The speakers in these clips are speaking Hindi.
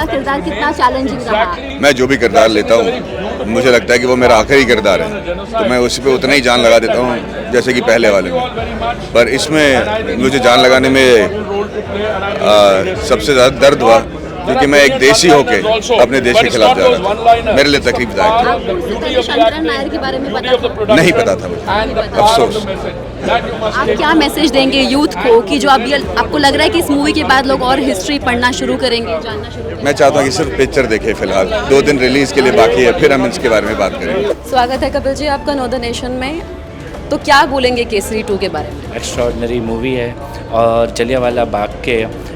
आपका किरदार कितना चैलेंजिंग रहा? मैं जो भी किरदार लेता हूँ मुझे लगता है कि वो मेरा आखिरी किरदार है, तो मैं उस पर उतना ही जान लगा देता हूँ जैसे कि पहले वाले में। पर इसमें मुझे जान लगाने में सबसे ज़्यादा दर्द हुआ क्योंकि मैं एक देशी होके अपने देश के खिलाफ जा रहा था। मेरे लिए तकलीफदायक था। आपको शंकरन नायर के बारे में पता था? नहीं पता था मुझे, अफसोस। आप क्या मैसेज देंगे यूथ को कि जो अभी आपको लग रहा है कि इस मूवी के बाद लोग और हिस्ट्री पढ़ना शुरू करेंगे, जानना शुरू करेंगे? मैं चाहता हूँ कि सिर्फ पिक्चर देखें फिलहाल, 2 दिन रिलीज़ के लिए बाकी है, फिर हम इसके बारे में बात करेंगे। स्वागत है कपिल जी आपका नो द नेशन में। तो क्या बोलेंगे केसरी 2 के बारे में? एक्स्ट्राऑर्डिनरी मूवी है और जलियांवाला बाग के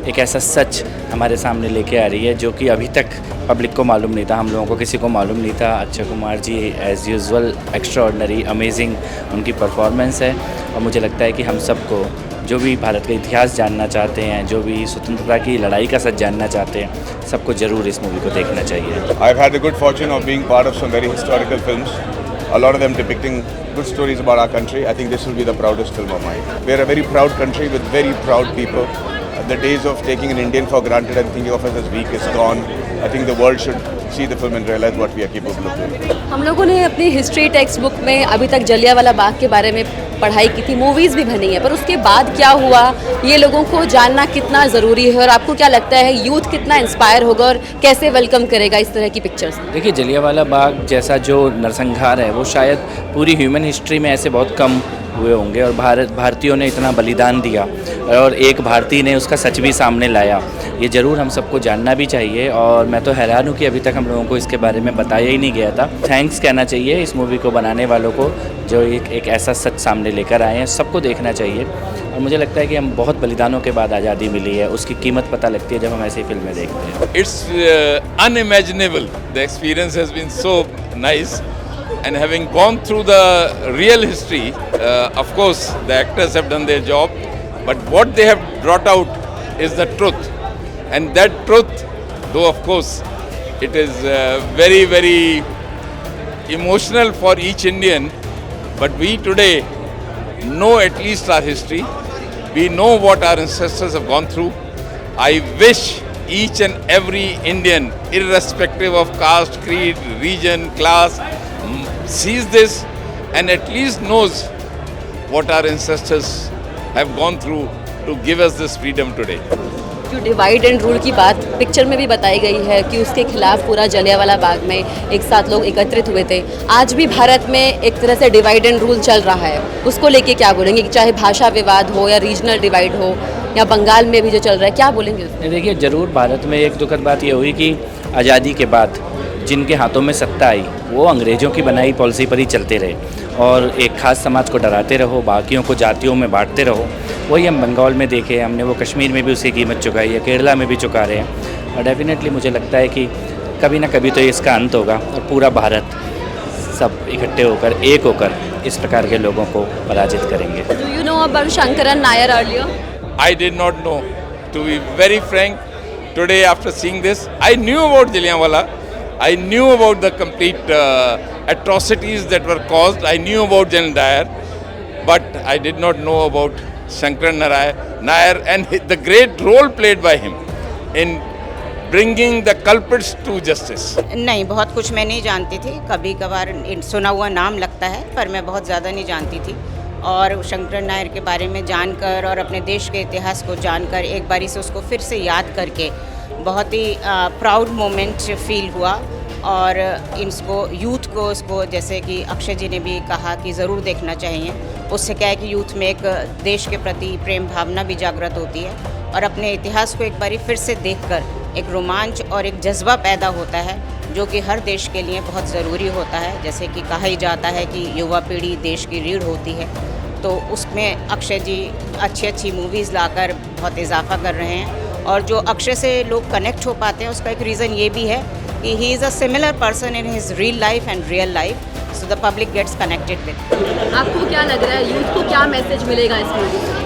एक ऐसा सच हमारे सामने लेके आ रही है जो कि अभी तक पब्लिक को मालूम नहीं था, हम लोगों को किसी को मालूम नहीं था। Akshay Kumar ji as usual extraordinary amazing उनकी परफॉर्मेंस है और मुझे लगता है कि हम सबको जो भी भारत का इतिहास जानना चाहते हैं, जो भी स्वतंत्रता की लड़ाई का सच जानना चाहते हैं, सबको ज़रूर इस मूवी को देखना चाहिए। I've had the good fortune of being part of some very historical films, a lot of them depicting good stories about our country. I think this will be the proudest film of mine. We are a very proud country with very proud people. The days of taking an Indian for granted and thinking of us as weak is gone. I think the world should see the film and realize what we are capable of doing. हम लोगों ने अपनी हिस्ट्री टेक्स्ट बुक में अभी तक जलियांवाला बाग के बारे में पढ़ाई की थी, मूवीज़ भी बनी है, पर उसके बाद क्या हुआ ये लोगों को जानना कितना ज़रूरी है और आपको क्या लगता है यूथ कितना इंस्पायर होगा और कैसे वेलकम करेगा इस तरह की पिक्चर्स? देखिए, जलियांवाला बाग जैसा जो नरसंहार है वो शायद पूरी ह्यूमन हिस्ट्री में ऐसे बहुत कम हुए होंगे और भारतीयों ने इतना बलिदान दिया और एक भारतीय ने उसका सच भी सामने लाया। ये ज़रूर हम सबको जानना भी चाहिए और मैं तो हैरान हूँ कि अभी तक हम लोगों को इसके बारे में बताया ही नहीं गया था। थैंक्स कहना चाहिए इस मूवी को बनाने वालों को जो एक ऐसा सच सामने लेकर आए हैं, सबको देखना चाहिए। और मुझे लगता है कि हम बहुत बलिदानों के बाद आज़ादी मिली है, उसकी कीमत पता लगती है जब हम ऐसी फिल्में देखते हैं। It's unimaginable. The experience has been so nice. And having gone through the real history, of course, the actors have done their job, but what they have brought out is the truth. And that truth, though of course, it is very, very emotional for each Indian, but we today know at least our history. We know what our ancestors have gone through. I wish each and every Indian, irrespective of caste, creed, region, class, sees this and at least knows what our ancestors have gone through to give us this freedom today. जो डिवाइड एंड रूल की बात पिक्चर में भी बताई गई है कि उसके खिलाफ पूरा जलियांवाला बाग में एक साथ लोग एकत्रित हुए थे। आज भी भारत में एक तरह से डिवाइड एंड रूल चल रहा है, उसको लेके क्या बोलेंगे? चाहे भाषा विवाद हो या रीजनल डिवाइड हो या बंगाल में भी जो चल रहा है, क्या बोलेंगे? देखिए, ज़रूर भारत में एक दुखद बात ये हुई कि आज़ादी के बाद जिनके हाथों में सत्ता आई वो अंग्रेज़ों की बनाई पॉलिसी पर ही चलते रहे और एक खास समाज को डराते रहो, बाकियों को जातियों में बांटते रहो। वही हम बंगाल में देखे, हमने वो कश्मीर में भी उसकी कीमत चुकाई है, केरला में भी चुका रहे हैं और डेफिनेटली मुझे लगता है कि कभी ना कभी तो इसका अंत होगा और पूरा भारत सब इकट्ठे होकर एक होकर इस प्रकार के लोगों को पराजित करेंगे। Do you know about Shankaran Nair earlier? I did not know. To be very frank, today after seeing this, I knew about Jallianwala. I knew about the complete atrocities that were caused. I knew about General Dyer, but I did not know about Shankaran Nair and the great role played by him in bringing the culprits to justice. नहीं, बहुत कुछ मैं नहीं जानती थी। कभी कभार सुना हुआ नाम लगता है पर मैं बहुत ज़्यादा नहीं जानती थी और शंकरन नायर के बारे में जानकर और अपने देश के इतिहास को जानकर एक बारी से उसको फिर से याद करके बहुत ही प्राउड मोमेंट फील हुआ और इसको यूथ को उसको जैसे कि अक्षय जी ने भी कहा कि ज़रूर देखना चाहिए। उससे क्या है कि यूथ में एक देश के प्रति प्रेम भावना भी जागृत होती है और अपने इतिहास को एक बारी फिर से देखकर एक रोमांच और एक जज्बा पैदा होता है जो कि हर देश के लिए बहुत ज़रूरी होता है। जैसे कि कहा ही जाता है कि युवा पीढ़ी देश की रीढ़ होती है, तो उसमें अक्षय जी अच्छी मूवीज़ लाकर बहुत इजाफा कर रहे हैं और जो अक्षय से लोग कनेक्ट हो पाते हैं उसका एक रीज़न ये भी है कि he is a similar person in his real life and real life, so the public gets connected with. आपको क्या लग रहा है यूथ को क्या मैसेज मिलेगा इस मूवी से?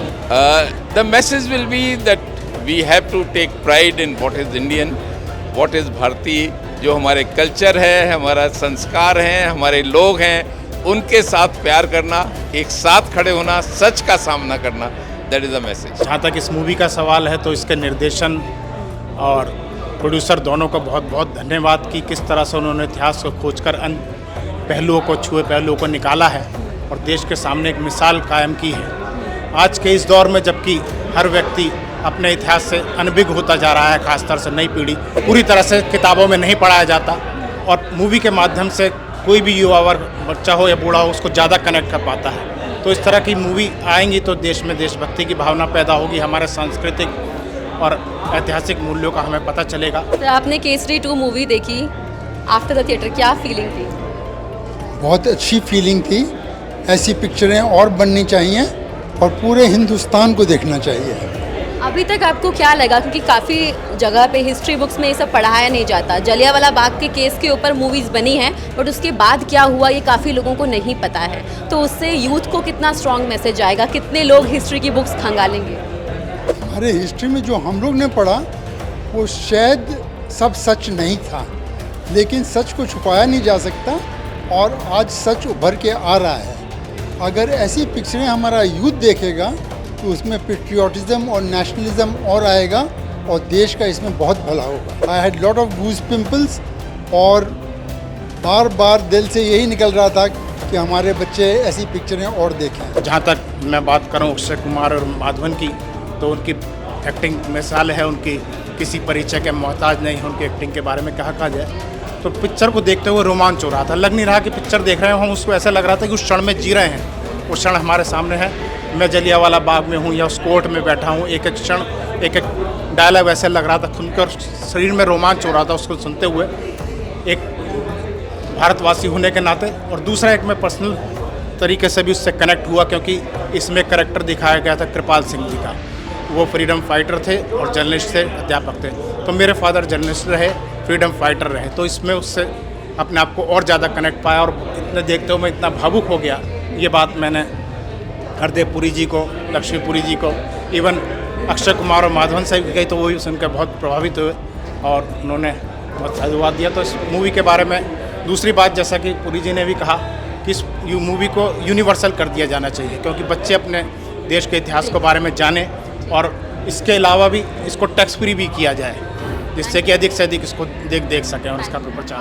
The message will be that we have to take pride in what is Indian, what is भारतीय, जो हमारे कल्चर है, हमारा संस्कार है, हमारे लोग हैं, उनके साथ प्यार करना, एक साथ खड़े होना, सच का सामना करना, दैट इज़ द मैसेज। जहाँ तक इस मूवी का सवाल है तो इसके निर्देशन और प्रोड्यूसर दोनों को बहुत बहुत धन्यवाद कि किस तरह से उन्होंने इतिहास को खोजकर अन्य पहलुओं को, छुए पहलुओं को निकाला है और देश के सामने एक मिसाल कायम की है। आज के इस दौर में जबकि हर व्यक्ति अपने इतिहास से अनभिज्ञ होता जा रहा है, खासतौर से नई पीढ़ी, पूरी तरह से किताबों में नहीं पढ़ाया जाता और मूवी के माध्यम से कोई भी युवा वर्ग, बच्चा हो या बूढ़ा हो, उसको ज़्यादा कनेक्ट कर पाता है। तो इस तरह की मूवी आएंगी तो देश में देशभक्ति की भावना पैदा होगी, हमारे सांस्कृतिक और ऐतिहासिक मूल्यों का हमें पता चलेगा। तो आपने केसरी 2 मूवी देखी आफ्टर द थिएटर, क्या फीलिंग थी? बहुत अच्छी फीलिंग थी। ऐसी पिक्चरें और बननी चाहिए और पूरे हिंदुस्तान को देखना चाहिए। अभी तक आपको क्या लगा, क्योंकि काफ़ी जगह पे हिस्ट्री बुक्स में ये सब पढ़ाया नहीं जाता, जलियांवाला बाग के केस के ऊपर मूवीज़ बनी हैं बट उसके बाद क्या हुआ ये काफ़ी लोगों को नहीं पता है, तो उससे यूथ को कितना स्ट्रॉन्ग मैसेज आएगा, कितने लोग हिस्ट्री की बुक्स खंगालेंगे? हमारे हिस्ट्री में जो हम लोग ने पढ़ा वो शायद सब सच नहीं था, लेकिन सच को छुपाया नहीं जा सकता और आज सच उभर के आ रहा है। अगर ऐसी पिक्चरें हमारा यूथ देखेगा तो उसमें पेट्रियाटिज्म और नेशनलिज्म और आएगा और देश का इसमें बहुत भला होगा। I had lot of goose pimples और बार बार दिल से यही निकल रहा था कि हमारे बच्चे ऐसी पिक्चरें और देखें। जहाँ तक मैं बात करूँ अक्षय कुमार और माधवन की, तो उनकी एक्टिंग मिसाल है, उनकी किसी परिचय के मोहताज नहीं है उनकी एक्टिंग के बारे में कहा जाए। तो पिक्चर को देखते हुए रोमांच हो रहा था, लग नहीं रहा कि पिक्चर देख रहे हैं हम, उसको ऐसा लग रहा था कि उस क्षण में जी रहे हैं, वो क्षण हमारे सामने है। मैं जलियांवाला बाग में हूँ या उस कोर्ट में बैठा हूँ, एक एक क्षण, एक एक डायलॉग ऐसे लग रहा था, सुनकर शरीर में रोमांच हो रहा था उसको सुनते हुए, एक भारतवासी होने के नाते। और दूसरा एक मैं पर्सनल तरीके से भी उससे कनेक्ट हुआ क्योंकि इसमें कैरेक्टर दिखाया गया था कृपाल सिंह जी का। वो फ्रीडम फाइटर थे और जर्नलिस्ट थे, अध्यापक थे। तो मेरे फादर जर्नलिस्ट रहे, फ्रीडम फाइटर रहे, तो इसमें उससे अपने आप को और ज़्यादा कनेक्ट पाया और इतने देखते हुए मैं इतना भावुक हो गया। ये बात मैंने हरदेव पुरी जी को, लक्ष्मी पुरी जी को, इवन अक्षय कुमार और माधवन साहब की गई, तो वो भी सुनकर बहुत प्रभावित हुए और उन्होंने बहुत साधुवाद दिया। तो इस मूवी के बारे में दूसरी बात, जैसा कि पुरी जी ने भी कहा कि इस मूवी को यूनिवर्सल कर दिया जाना चाहिए क्योंकि बच्चे अपने देश के इतिहास के बारे में जाने और इसके अलावा भी इसको टैक्स फ्री भी किया जाए जिससे कि अधिक से अधिक इसको देख सकें और इसका प्रचार।